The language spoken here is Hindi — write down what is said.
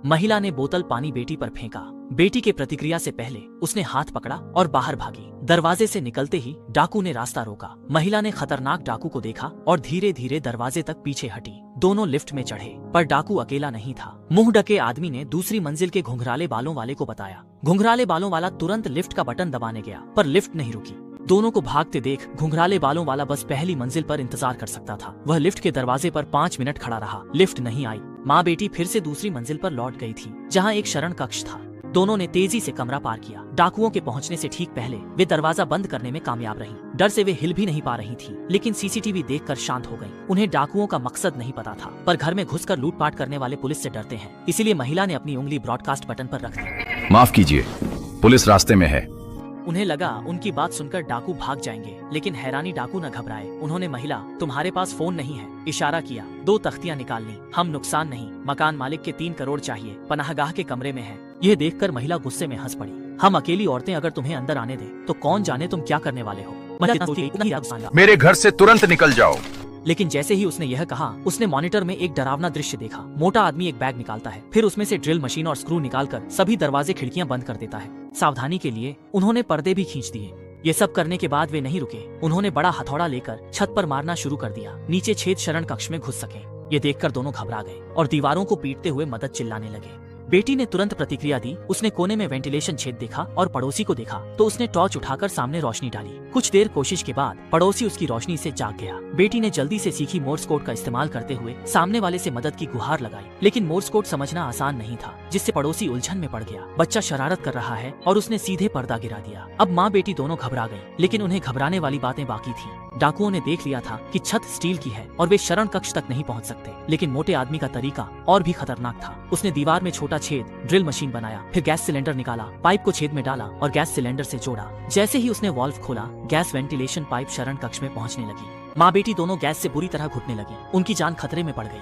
महिला ने बोतल पानी बेटी पर फेंका। बेटी के प्रतिक्रिया से पहले उसने हाथ पकड़ा और बाहर भागी। दरवाजे से निकलते ही डाकू ने रास्ता रोका। महिला ने खतरनाक डाकू को देखा और धीरे धीरे दरवाजे तक पीछे हटी। दोनों लिफ्ट में चढ़े, पर डाकू अकेला नहीं था। मुंह ढके आदमी ने दूसरी मंजिल के घुंघराले बालों वाले को बताया। घुंघराले बालों वाला तुरंत लिफ्ट का बटन दबाने गया, पर लिफ्ट नहीं रुकी। दोनों को भागते देख घुंघराले बालों वाला बस पहली मंजिल पर इंतजार कर सकता था। वह लिफ्ट के दरवाजे पर 5 मिनट खड़ा रहा। लिफ्ट नहीं आई। माँ बेटी फिर से दूसरी मंजिल पर लौट गई थी, जहाँ एक शरण कक्ष था। दोनों ने तेजी से कमरा पार किया। डाकुओं के पहुंचने से ठीक पहले वे दरवाजा बंद करने में कामयाब रहीं। डर से वे हिल भी नहीं पा रही थी, लेकिन सीसीटीवी देखकर शांत हो गईं। उन्हें डाकुओं का मकसद नहीं पता था, पर घर में घुसकर लूटपाट करने वाले पुलिस से डरते हैं। इसीलिए महिला ने अपनी उंगली ब्रॉडकास्ट बटन पर रख दी। माफ कीजिए, पुलिस रास्ते में है। उन्हें लगा उनकी बात सुनकर डाकू भाग जाएंगे, लेकिन हैरानी डाकू न घबराए। उन्होंने महिला, तुम्हारे पास फोन नहीं है, इशारा किया। 2 तख्तियां निकाल ली। हम नुकसान नहीं, मकान मालिक के 3 करोड़ चाहिए, पनाहगाह के कमरे में है। यह देखकर महिला गुस्से में हंस पड़ी। हम अकेली औरतें अगर तुम्हें अंदर आने दे तो कौन जाने तुम क्या करने वाले हो। मेरे घर से तुरंत निकल जाओ। लेकिन जैसे ही उसने यह कहा, उसने मॉनिटर में एक डरावना दृश्य देखा। मोटा आदमी एक बैग निकालता है, फिर उसमें से ड्रिल मशीन और स्क्रू निकालकर सभी दरवाजे खिड़कियां बंद कर देता है। सावधानी के लिए उन्होंने पर्दे भी खींच दिए। ये सब करने के बाद वे नहीं रुके। उन्होंने बड़ा हथौड़ा लेकर छत पर मारना शुरू कर दिया, नीचे छेद शरण कक्ष में घुस सके। ये देखकर दोनों घबरा गए और दीवारों को पीटते हुए मदद चिल्लाने लगे। बेटी ने तुरंत प्रतिक्रिया दी। उसने कोने में वेंटिलेशन छेद देखा और पड़ोसी को देखा, तो उसने टॉर्च उठाकर सामने रोशनी डाली। कुछ देर कोशिश के बाद पड़ोसी उसकी रोशनी से जाग गया। बेटी ने जल्दी से सीखी मोर्स कोड का इस्तेमाल करते हुए सामने वाले से मदद की गुहार लगाई, लेकिन मोर्स कोड समझना आसान नहीं था, जिससे पड़ोसी उलझन में पड़ गया। बच्चा शरारत कर रहा है और उसने सीधे पर्दा गिरा दिया। अब माँ बेटी दोनों घबरा गई, लेकिन उन्हें घबराने वाली बातें बाकी थी। डाकुओं ने देख लिया था कि छत स्टील की है और वे शरण कक्ष तक नहीं पहुंच सकते, लेकिन मोटे आदमी का तरीका और भी खतरनाक था। उसने दीवार में छोटा छेद ड्रिल मशीन बनाया, फिर गैस सिलेंडर निकाला, पाइप को छेद में डाला और गैस सिलेंडर से जोड़ा। जैसे ही उसने वाल्व खोला, गैस वेंटिलेशन पाइप शरण कक्ष में पहुंचने लगी। माँ बेटी दोनों गैस से बुरी तरह घुटने लगी। उनकी जान खतरे में पड़ गई।